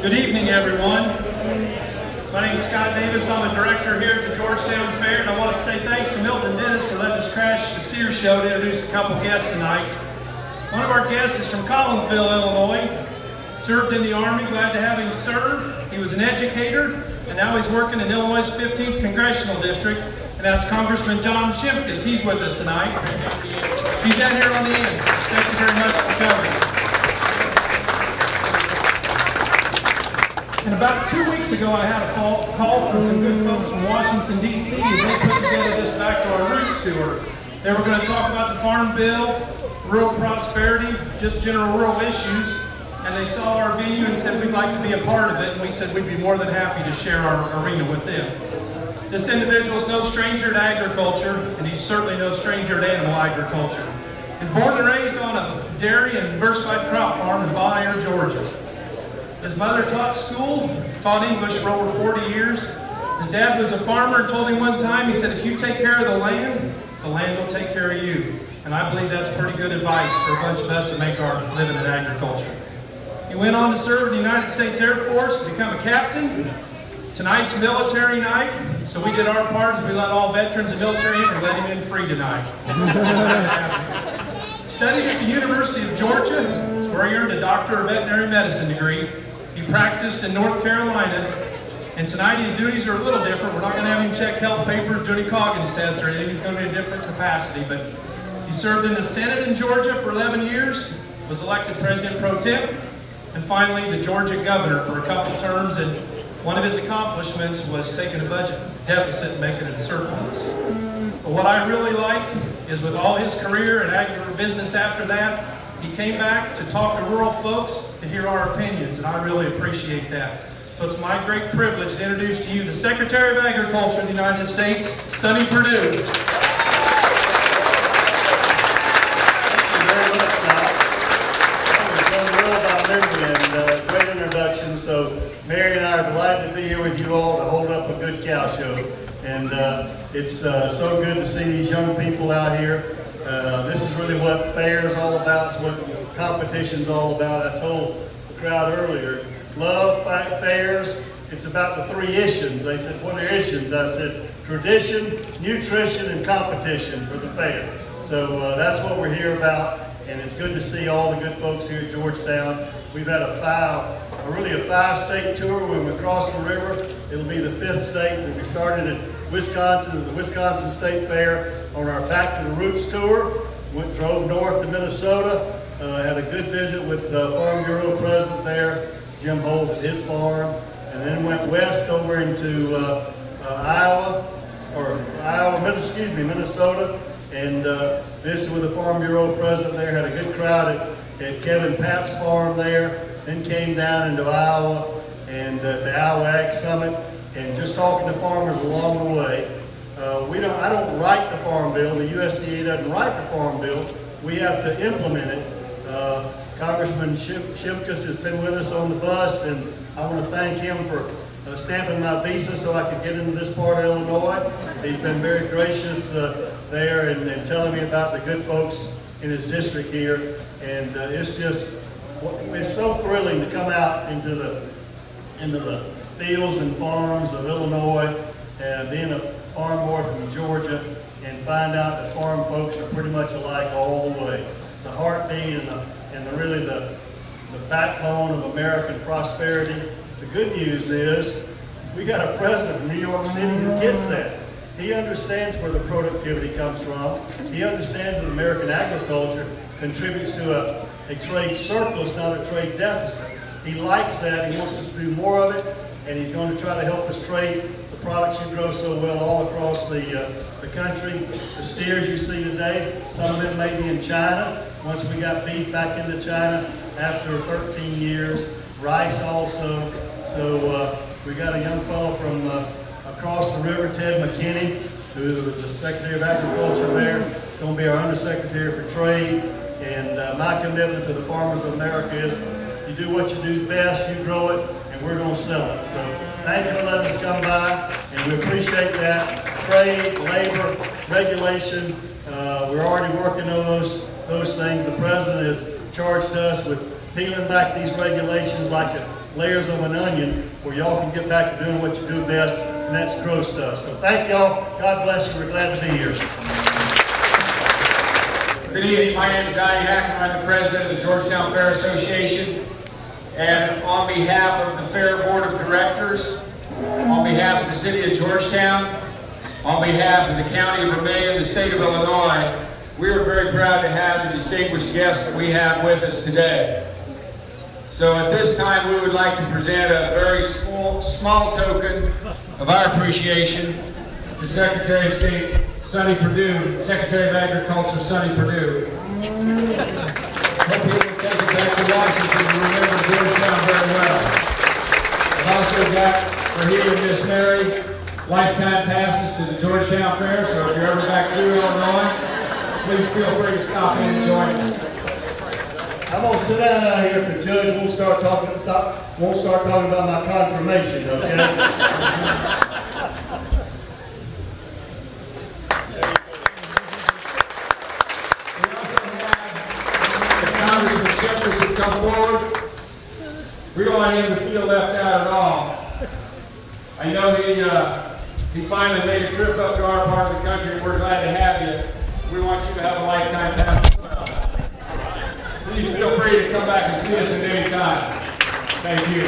Good evening, everyone. My name is Scott Davis. I'm the director here at the Georgetown Fair, and I want to say thanks to Milton Dennis for letting us crash the steer show to introduce a couple guests tonight. One of our guests is from Collinsville, Illinois. Served in the Army, glad to have him serve. He was an educator, and now he's working in Illinois' 15th Congressional District, and that's Congressman John Shimkus. He's with us tonight. He's down here on the end. Thank you very much for coming. And about 2 weeks ago, I had a call from some good folks from Washington, D.C. as they put together this Back to Our Roots tour. They were going to talk about the Farm Bill, rural prosperity, just general rural issues. And they saw our venue and said we'd like to be a part of it. And we said we'd be more than happy to share our arena with them. This individual is no stranger to agriculture, and he's certainly no stranger to animal agriculture. He's born and raised on a dairy and diversified crop farm in Bon Air, Georgia. His mother taught school, taught English for over 40 years. His dad was a farmer and told him one time, he said, if you take care of the land will take care of you. And I believe that's pretty good advice for a bunch of us that make our living in agriculture. He went on to serve in the United States Air Force, to become a captain. Tonight's military night, so we did our part as we let all veterans and military in and let him in free tonight. Studied at the University of Georgia, where he earned a Doctor of Veterinary Medicine degree. He practiced in North Carolina, and tonight his duties are a little different. We're not going to have him check health papers, do any Coggins test or anything. He's going to be in a different capacity, but he served in the Senate in Georgia for 11 years, was elected President Pro Tem, and finally the Georgia governor for a couple terms, and one of his accomplishments was taking a budget deficit and making it a surplus. But what I really like is with all his career in agribusiness after that, he came back to talk to rural folks to hear our opinions, and I really appreciate that. So it's my great privilege to introduce to you the Secretary of Agriculture of the United States, Sonny Perdue. Great introduction. So Mary and I are delighted to be here with you all to hold up a good cow show. And it's so good to see these young people out here. This is really what fair is all about. It's what competition's all about. I told the crowd earlier, love, fight, fairs. It's about the three issues. They said, what are issues? I said, tradition, nutrition, and competition for the fair. So that's what we're here about. And it's good to see all the good folks here at Georgetown. We've had a five-state tour. We went across the river. It'll be the fifth state. We started at Wisconsin, at the Wisconsin State Fair, on our Back to the Roots tour. Drove north to Minnesota. Had a good visit with the Farm Bureau president there, Jim Holt, at his farm. And then went west over into Minnesota. And visited with the Farm Bureau president there, had a good crowd at Kevin Papp's farm there, then came down into Iowa and the Iowa Ag Summit, and just talking to farmers along the way. I don't write the Farm Bill, the USDA doesn't write the Farm Bill, we have to implement it. Congressman Shimkus has been with us on the bus, and I want to thank him for stamping my visa so I could get into this part of Illinois. He's been very gracious there and telling me about the good folks in his district here, and it's so thrilling to come out into the fields and farms of Illinois, being a farm boy from Georgia, and find out that farm folks are pretty much alike all the way. It's the heartbeat and really the backbone of American prosperity. The good news is we got a president from New York City who gets that. He understands where the productivity comes from. He understands that American agriculture contributes to a trade surplus, not a trade deficit. He likes that. He wants us to do more of it, and he's going to try to help us trade the products you grow so well all across the country. The steers you see today, some of them may be in China. Once we got beef back into China after 13 years, rice also. So we got a young fellow from across the river, Ted McKinney, who was the Secretary of Agriculture there. He's going to be our Undersecretary for Trade. And my commitment to the farmers of America is you do what you do best, you grow it, and we're going to sell it. So thank you for letting us come by, and we appreciate that. Trade, labor, regulation, we're already working on those things. The President has charged us with peeling back these regulations like layers of an onion where y'all can get back to doing what you do best, and that's grow stuff. So thank y'all. God bless you. We're glad to be here. Good evening. My name is Donnie Hackman. I'm the president of the Georgetown Fair Association. And on behalf of the Fair Board of Directors, on behalf of the City of Georgetown, on behalf of the County of Vermilion, the State of Illinois, we are very proud to have the distinguished guests that we have with us today. So at this time, we would like to present a very small token of our appreciation to Secretary of State Sonny Perdue, Secretary of Agriculture Sonny Perdue. Hope you will take it back to Washington and remember Georgetown very well. I've also got for he and Miss Mary lifetime passes to the Georgetown Fair, so if you're ever back through Illinois, please feel free to stop in and join us. I'm gonna sit down out here if the judge won't start talking about my confirmation, okay? Congressman Shimkus would come forward. We don't want him to feel left out at all. I know he finally made a trip up to our part of the country, and we're glad to have you. We want you to have a lifetime pass as well. Please feel free to come back and see us at any time. Thank you.